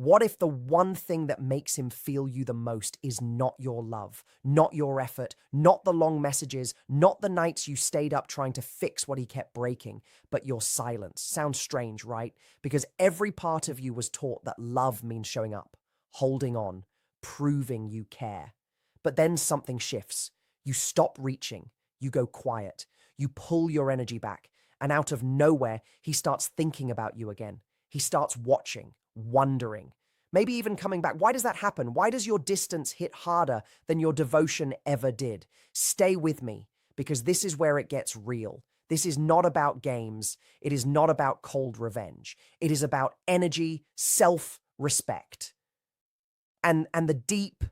What if the one thing that makes him feel you the most is not your love, not your effort, not the long messages, not the nights you stayed up trying to fix what he kept breaking, but your silence? Sounds strange, right? Because every part of you was taught that love means showing up, holding on, proving you care. But then something shifts. You stop reaching, you go quiet, you pull your energy back, and out of nowhere, he starts thinking about you again. He starts watching, wondering, maybe even coming back. Why does that happen? Why does your distance hit harder than your devotion ever did? Stay with me, because this is where it gets real. This is not about games. It is not about cold revenge. It is about energy, self-respect, and the deep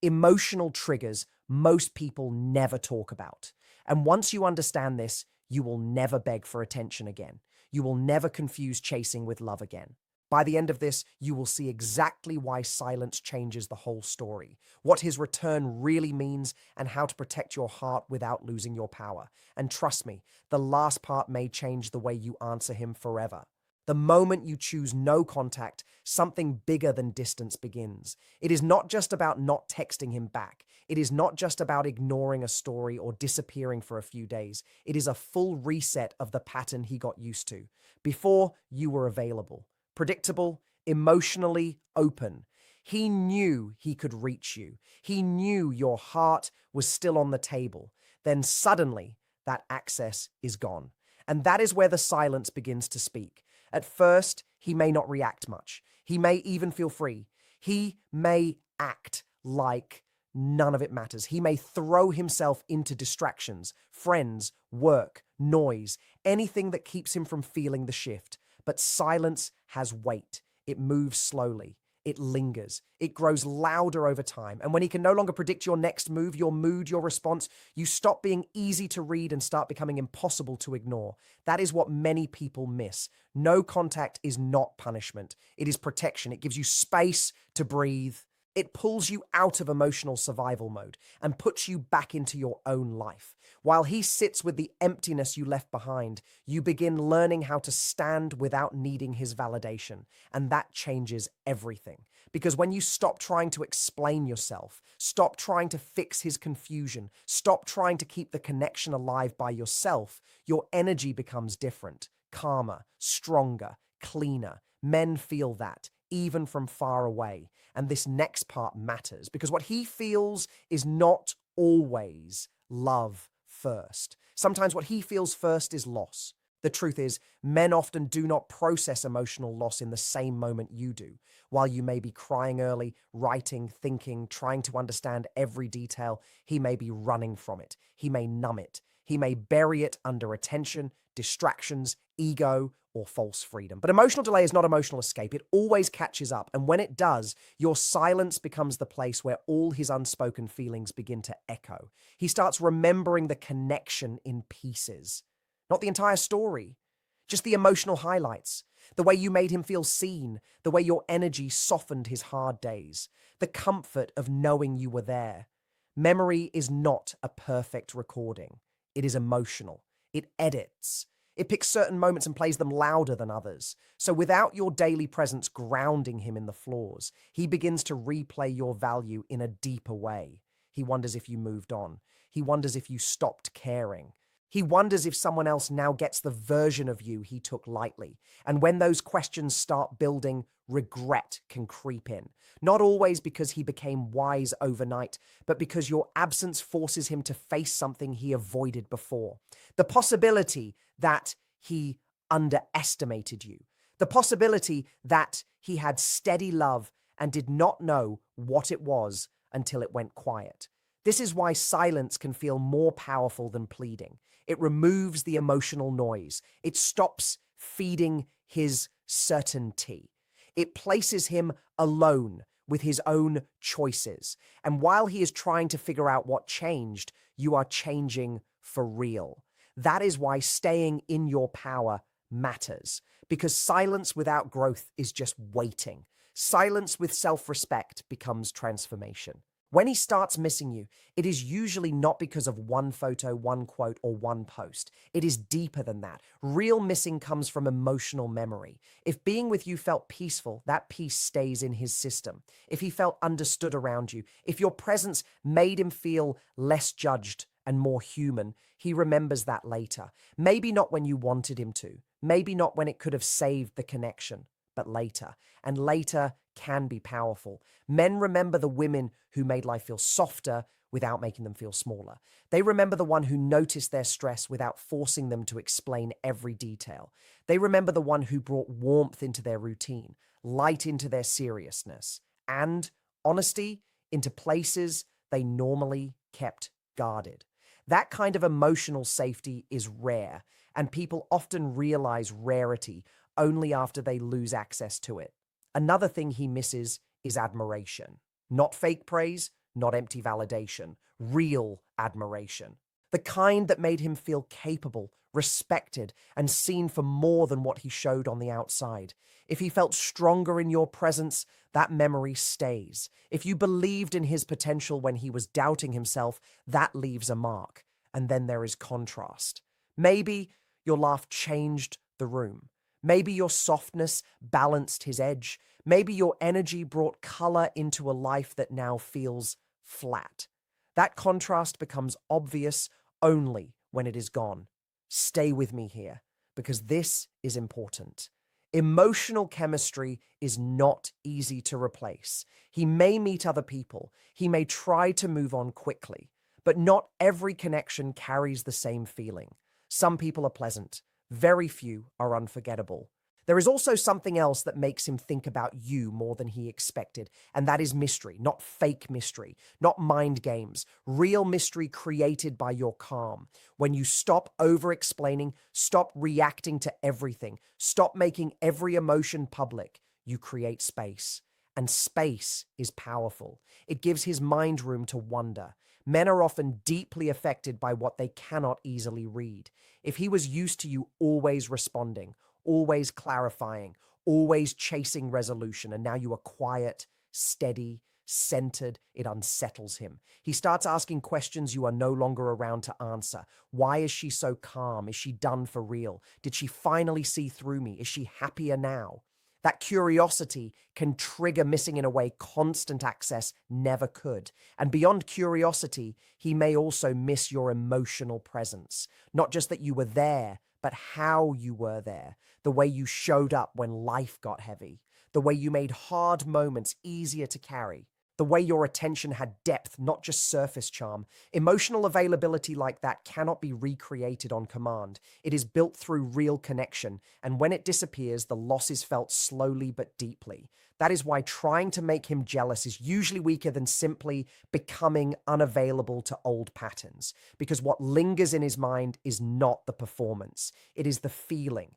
emotional triggers most people never talk about. And once you understand this, you will never beg for attention again. You will never confuse chasing with love again. By the end of this, you will see exactly why silence changes the whole story, what his return really means, and how to protect your heart without losing your power. And trust me, the last part may change the way you answer him forever. The moment you choose no contact, something bigger than distance begins. It is not just about not texting him back. It is not just about ignoring a story or disappearing for a few days. It is a full reset of the pattern he got used to. Before, you were available, predictable, emotionally open. He knew he could reach you. He knew your heart was still on the table. Then suddenly, that access is gone. And that is where the silence begins to speak. At first, he may not react much. He may even feel free. He may act like none of it matters. He may throw himself into distractions, friends, work, noise, anything that keeps him from feeling the shift. But silence has weight. It moves slowly. It lingers. It grows louder over time. And when he can no longer predict your next move, your mood, your response, you stop being easy to read and start becoming impossible to ignore. That is what many people miss. No contact is not punishment. It is protection. It gives you space to breathe. It pulls you out of emotional survival mode and puts you back into your own life. While he sits with the emptiness you left behind, you begin learning how to stand without needing his validation. And that changes everything. Because when you stop trying to explain yourself, stop trying to fix his confusion, stop trying to keep the connection alive by yourself, your energy becomes different, calmer, stronger, cleaner. Men feel that, even from far away. And this next part matters because what he feels is not always love first. Sometimes what he feels first is loss. The truth is, men often do not process emotional loss in the same moment you do. While you may be crying early, writing, thinking, trying to understand every detail, he may be running from it. He may numb it. He may bury it under attention, distractions, ego, or false freedom. But emotional delay is not emotional escape. It always catches up. And when it does, your silence becomes the place where all his unspoken feelings begin to echo. He starts remembering the connection in pieces, not the entire story, just the emotional highlights, the way you made him feel seen, the way your energy softened his hard days, the comfort of knowing you were there. Memory is not a perfect recording. It is emotional. It edits. It picks certain moments and plays them louder than others. So without your daily presence grounding him in the flaws, he begins to replay your value in a deeper way. He wonders if you moved on. He wonders if you stopped caring. He wonders if someone else now gets the version of you he took lightly. And when those questions start building, regret can creep in. Not always because he became wise overnight, but because your absence forces him to face something he avoided before. The possibility that he underestimated you. The possibility that he had steady love and did not know what it was until it went quiet. This is why silence can feel more powerful than pleading. It removes the emotional noise. It stops feeding his certainty. It places him alone with his own choices. And while he is trying to figure out what changed, you are changing for real. That is why staying in your power matters, because silence without growth is just waiting. Silence with self-respect becomes transformation. When he starts missing you, it is usually not because of one photo, one quote, or one post. It is deeper than that. Real missing comes from emotional memory. If being with you felt peaceful, that peace stays in his system. If he felt understood around you, if your presence made him feel less judged and more human, he remembers that later. Maybe not when you wanted him to. Maybe not when it could have saved the connection, but later. And later can be powerful. Men remember the women who made life feel softer without making them feel smaller. They remember the one who noticed their stress without forcing them to explain every detail. They remember the one who brought warmth into their routine, light into their seriousness, and honesty into places they normally kept guarded. That kind of emotional safety is rare, and people often realize rarity only after they lose access to it. Another thing he misses is admiration. Not fake praise, not empty validation, real admiration. The kind that made him feel capable, respected, and seen for more than what he showed on the outside. If he felt stronger in your presence, that memory stays. If you believed in his potential when he was doubting himself, that leaves a mark. And then there is contrast. Maybe your laugh changed the room. Maybe your softness balanced his edge. Maybe your energy brought color into a life that now feels flat. That contrast becomes obvious only when it is gone. Stay with me here, because this is important. Emotional chemistry is not easy to replace. He may meet other people. He may try to move on quickly, but not every connection carries the same feeling. Some people are pleasant. Very few are unforgettable. There is also something else that makes him think about you more than he expected, and that is mystery, not fake mystery, not mind games, real mystery created by your calm. When you stop over-explaining, stop reacting to everything, stop making every emotion public, you create space. And space is powerful. It gives his mind room to wonder. Men are often deeply affected by what they cannot easily read. If he was used to you always responding, always clarifying, always chasing resolution, and now you are quiet, steady, centered, it unsettles him. He starts asking questions you are no longer around to answer. Why is she so calm? Is she done for real? Did she finally see through me? Is she happier now? That curiosity can trigger missing in a way constant access never could. And beyond curiosity, he may also miss your emotional presence. Not just that you were there, but how you were there. The way you showed up when life got heavy. The way you made hard moments easier to carry. The way your attention had depth, not just surface charm. Emotional availability like that cannot be recreated on command. It is built through real connection, and when it disappears, the loss is felt slowly but deeply. That is why trying to make him jealous is usually weaker than simply becoming unavailable to old patterns. Because what lingers in his mind is not the performance. It is the feeling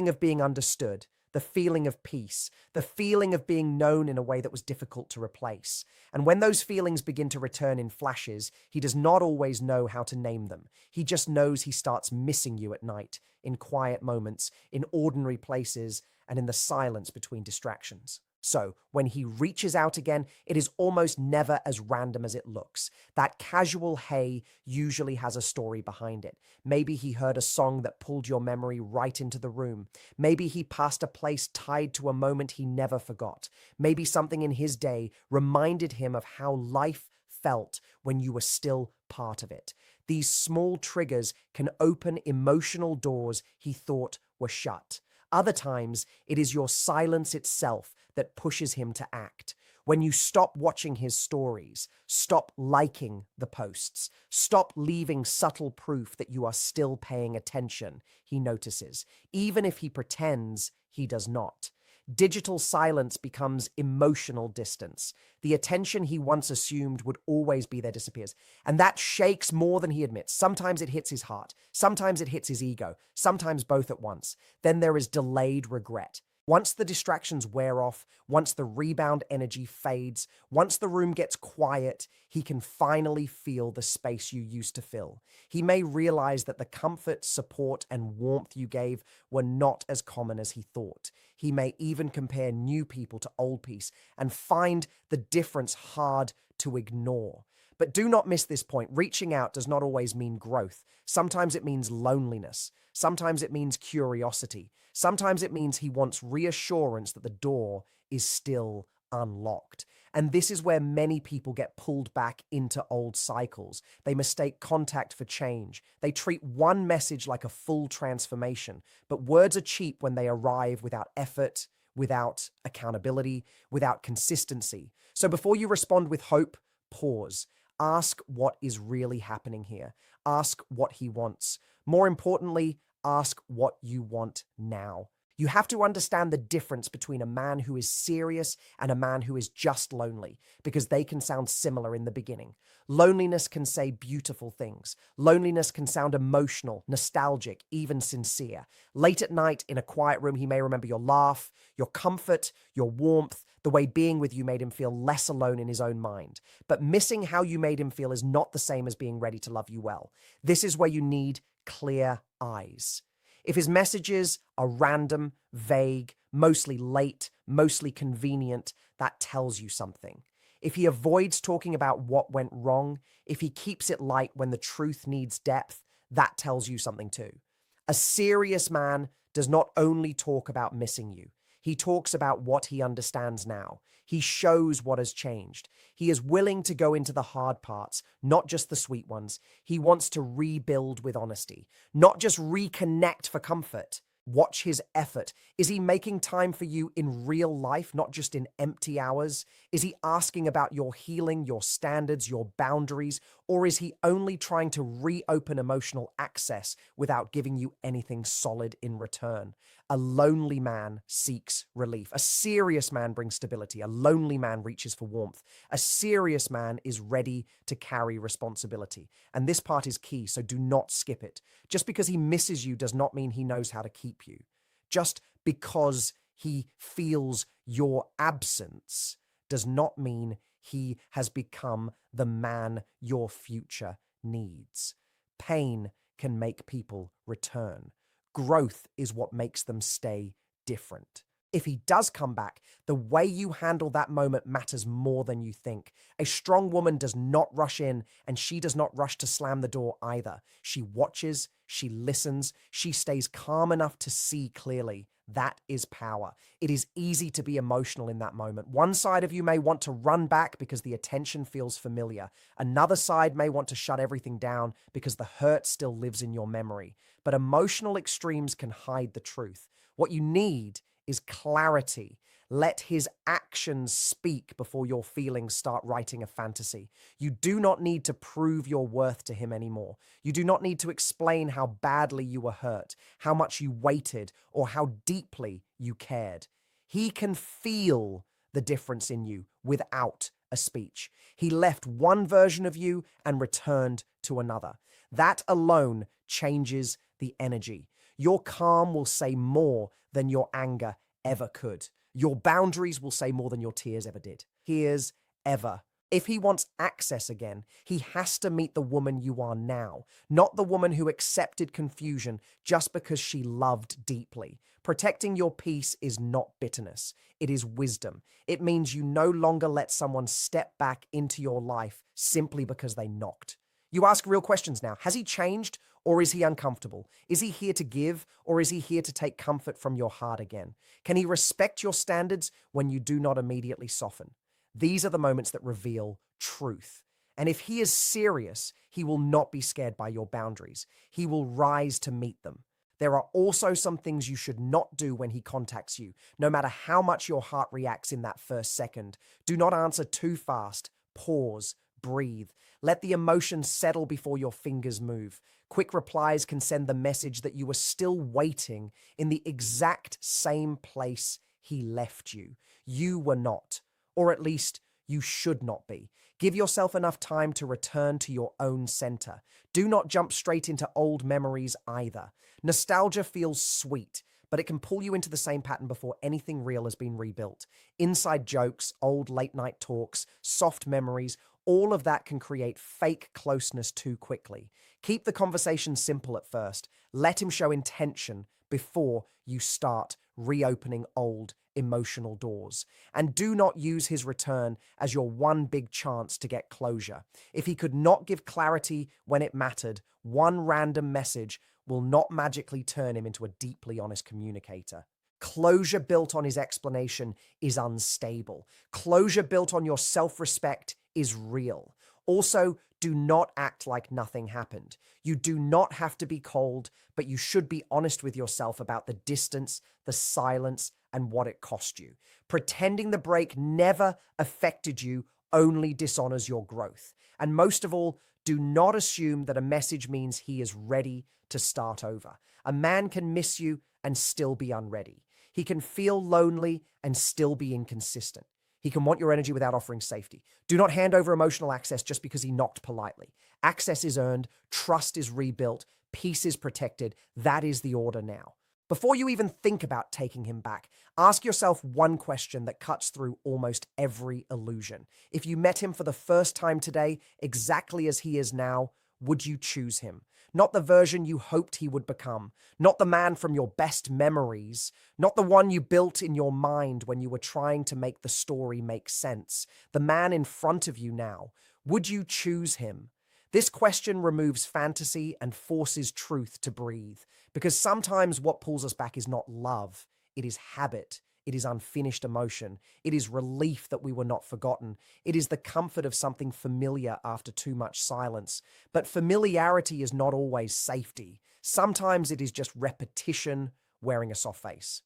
of being understood, the feeling of peace, the feeling of being known in a way that was difficult to replace. And when those feelings begin to return in flashes, he does not always know how to name them. He just knows he starts missing you at night, in quiet moments, in ordinary places, and in the silence between distractions. So, when he reaches out again, it is almost never as random as it looks. That casual hey usually has a story behind it. Maybe he heard a song that pulled your memory right into the room. Maybe he passed a place tied to a moment he never forgot. Maybe something in his day reminded him of how life felt when you were still part of it. These small triggers can open emotional doors he thought were shut. Other times, it is your silence itself that pushes him to act. When you stop watching his stories, stop liking the posts, stop leaving subtle proof that you are still paying attention, he notices, even if he pretends he does not. Digital silence becomes emotional distance. The attention he once assumed would always be there disappears. And that shakes more than he admits. Sometimes it hits his heart. Sometimes it hits his ego. Sometimes both at once. Then there is delayed regret. Once the distractions wear off, once the rebound energy fades, once the room gets quiet, he can finally feel the space you used to fill. He may realize that the comfort, support, and warmth you gave were not as common as he thought. He may even compare new people to old peace and find the difference hard to ignore. But do not miss this point. Reaching out does not always mean growth. Sometimes it means loneliness. Sometimes it means curiosity. Sometimes it means he wants reassurance that the door is still unlocked. And this is where many people get pulled back into old cycles. They mistake contact for change. They treat one message like a full transformation. But words are cheap when they arrive without effort, without accountability, without consistency. So before you respond with hope, pause. Ask what is really happening here. Ask what he wants. More importantly, ask what you want now. You have to understand the difference between a man who is serious and a man who is just lonely, because they can sound similar in the beginning. Loneliness can say beautiful things. Loneliness can sound emotional, nostalgic, even sincere. Late at night in a quiet room, he may remember your laugh, your comfort, your warmth, the way being with you made him feel less alone in his own mind. But missing how you made him feel is not the same as being ready to love you well. This is where you need clear eyes. If his messages are random, vague, mostly late, mostly convenient, that tells you something. If he avoids talking about what went wrong, if he keeps it light when the truth needs depth, that tells you something too. A serious man does not only talk about missing you. He talks about what he understands now. He shows what has changed. He is willing to go into the hard parts, not just the sweet ones. He wants to rebuild with honesty, not just reconnect for comfort. Watch his effort. Is he making time for you in real life, not just in empty hours? Is he asking about your healing, your standards, your boundaries? Or is he only trying to reopen emotional access without giving you anything solid in return? A lonely man seeks relief. A serious man brings stability. A lonely man reaches for warmth. A serious man is ready to carry responsibility. And this part is key, so do not skip it. Just because he misses you does not mean he knows how to keep you. Just because he feels your absence does not mean he has become the man your future needs. Pain can make people return. Growth is what makes them stay different. If he does come back, the way you handle that moment matters more than you think. A strong woman does not rush in, and she does not rush to slam the door either. She watches, she listens, she stays calm enough to see clearly. That is power. It is easy to be emotional in that moment. One side of you may want to run back because the attention feels familiar. Another side may want to shut everything down because the hurt still lives in your memory. But emotional extremes can hide the truth. What you need is clarity. Let his actions speak before your feelings start writing a fantasy. You do not need to prove your worth to him anymore. You do not need to explain how badly you were hurt, how much you waited, or how deeply you cared. He can feel the difference in you without a speech. He left one version of you and returned to another. That alone changes the energy. Your calm will say more than your anger ever could. Your boundaries will say more than your tears ever did. Tears ever. If he wants access again, he has to meet the woman you are now, not the woman who accepted confusion just because she loved deeply. Protecting your peace is not bitterness. It is wisdom. It means you no longer let someone step back into your life simply because they knocked. You ask real questions now. Has he changed, or is he uncomfortable? Is he here to give, or is he here to take comfort from your heart again? Can he respect your standards when you do not immediately soften? These are the moments that reveal truth. And if he is serious, he will not be scared by your boundaries. He will rise to meet them. There are also some things you should not do when he contacts you. No matter how much your heart reacts in that first second, do not answer too fast. Pause. Breathe. Let the emotions settle before your fingers move. Quick replies can send the message that you were still waiting in the exact same place he left you. You were not, or at least you should not be. Give yourself enough time to return to your own center. Do not jump straight into old memories either. Nostalgia feels sweet, but it can pull you into the same pattern before anything real has been rebuilt. Inside jokes, old late night talks, soft memories, all of that can create fake closeness too quickly. Keep the conversation simple at first. Let him show intention before you start reopening old emotional doors. And do not use his return as your one big chance to get closure. If he could not give clarity when it mattered, one random message will not magically turn him into a deeply honest communicator. Closure built on his explanation is unstable. Closure built on your self-respect is real. Also, do not act like nothing happened. You do not have to be cold, but you should be honest with yourself about the distance, the silence, and what it cost you. Pretending the break never affected you only dishonors your growth. And most of all, do not assume that a message means he is ready to start over. A man can miss you and still be unready. He can feel lonely and still be inconsistent. He can want your energy without offering safety. Do not hand over emotional access just because he knocked politely. Access is earned, trust is rebuilt, peace is protected. That is the order now. Before you even think about taking him back, ask yourself one question that cuts through almost every illusion. If you met him for the first time today, exactly as he is now, would you choose him? Not the version you hoped he would become, not the man from your best memories, not the one you built in your mind when you were trying to make the story make sense. The man in front of you now. Would you choose him? This question removes fantasy and forces truth to breathe, because sometimes what pulls us back is not love, it is habit. It is unfinished emotion. It is relief that we were not forgotten. It is the comfort of something familiar after too much silence. But familiarity is not always safety. Sometimes it is just repetition wearing a soft face.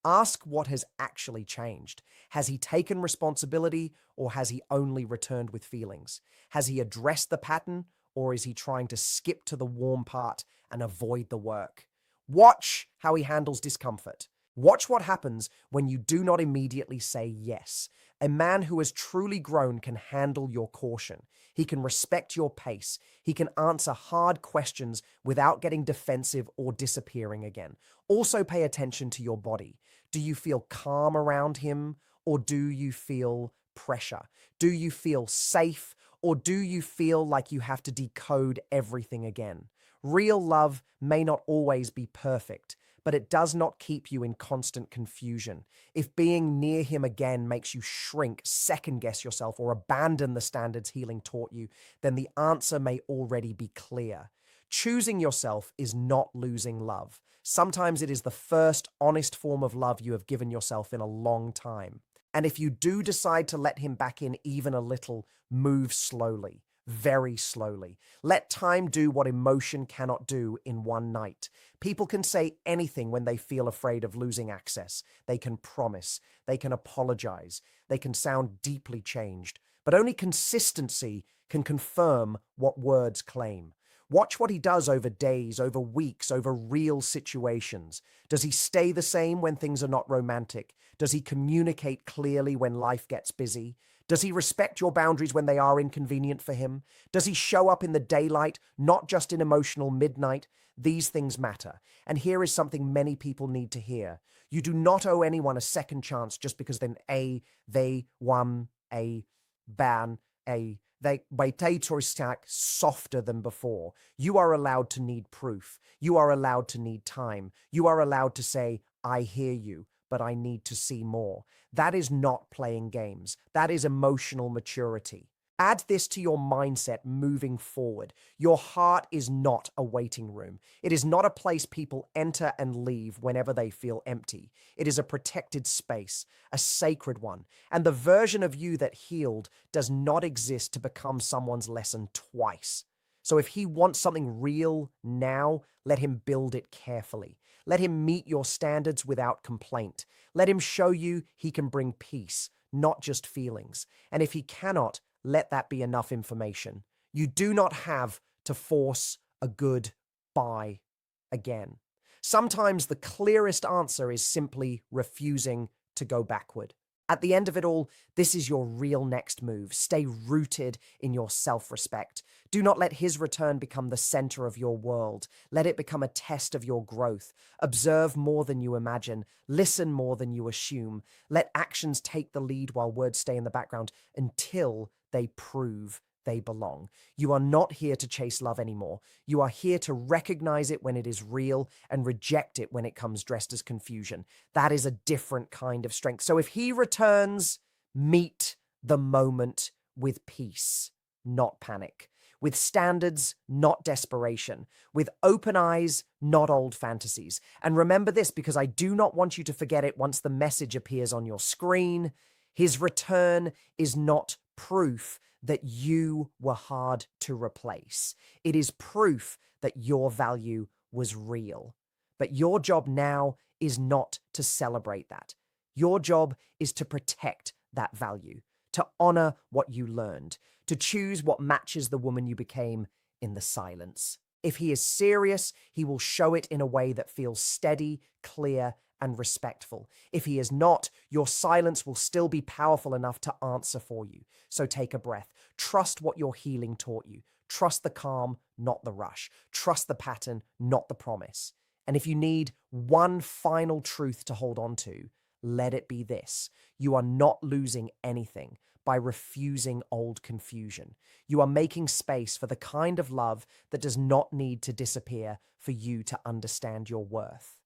Ask what has actually changed. Has he taken responsibility, or has he only returned with feelings? Has he addressed the pattern, or is he trying to skip to the warm part and avoid the work? Watch how he handles discomfort. Watch what happens when you do not immediately say yes. A man who has truly grown can handle your caution. He can respect your pace. He can answer hard questions without getting defensive or disappearing again. Also pay attention to your body. Do you feel calm around him, or do you feel pressure? Do you feel safe, or do you feel like you have to decode everything again? Real love may not always be perfect, but it does not keep you in constant confusion. If being near him again makes you shrink, second-guess yourself, or abandon the standards healing taught you, then the answer may already be clear. Choosing yourself is not losing love. Sometimes it is the first honest form of love you have given yourself in a long time. And if you do decide to let him back in even a little, move slowly. Very slowly. Let time do what emotion cannot do in one night. People can say anything when they feel afraid of losing access. They can promise. They can apologize. They can sound deeply changed. But only consistency can confirm what words claim. Watch what he does over days, over weeks, over real situations. Does he stay the same when things are not romantic? Does he communicate clearly when life gets busy? Does he respect your boundaries when they are inconvenient for him? Does he show up in the daylight, not just in emotional midnight? These things matter. And here is something many people need to hear. You do not owe anyone a second chance just because then they won a ban, they softer than before. You are allowed to need proof. You are allowed to need time. You are allowed to say, I hear you, but I need to see more. That is not playing games. That is emotional maturity. Add this to your mindset moving forward. Your heart is not a waiting room. It is not a place people enter and leave whenever they feel empty. It is a protected space, a sacred one. And the version of you that healed does not exist to become someone's lesson twice. So if he wants something real now, let him build it carefully. Let him meet your standards without complaint. Let him show you he can bring peace, not just feelings. And if he cannot, let that be enough information. You do not have to force a goodbye again. Sometimes the clearest answer is simply refusing to go backward. At the end of it all, this is your real next move. Stay rooted in your self-respect. Do not let his return become the center of your world. Let it become a test of your growth. Observe more than you imagine. Listen more than you assume. Let actions take the lead while words stay in the background until they prove they belong. You are not here to chase love anymore. You are here to recognize it when it is real and reject it when it comes dressed as confusion. That is a different kind of strength. So if he returns, meet the moment with peace, not panic. With standards, not desperation. With open eyes, not old fantasies. And remember this, because I do not want you to forget it once the message appears on your screen. His return is not proof that you were hard to replace. It is proof that your value was real. But your job now is not to celebrate that. Your job is to protect that value, to honor what you learned, to choose what matches the woman you became in the silence. If he is serious, he will show it in a way that feels steady, clear, and respectful. If he is not, your silence will still be powerful enough to answer for you. So take a breath. Trust what your healing taught you. Trust the calm, not the rush. Trust the pattern, not the promise. And if you need one final truth to hold on to, let it be this: you are not losing anything by refusing old confusion. You are making space for the kind of love that does not need to disappear for you to understand your worth.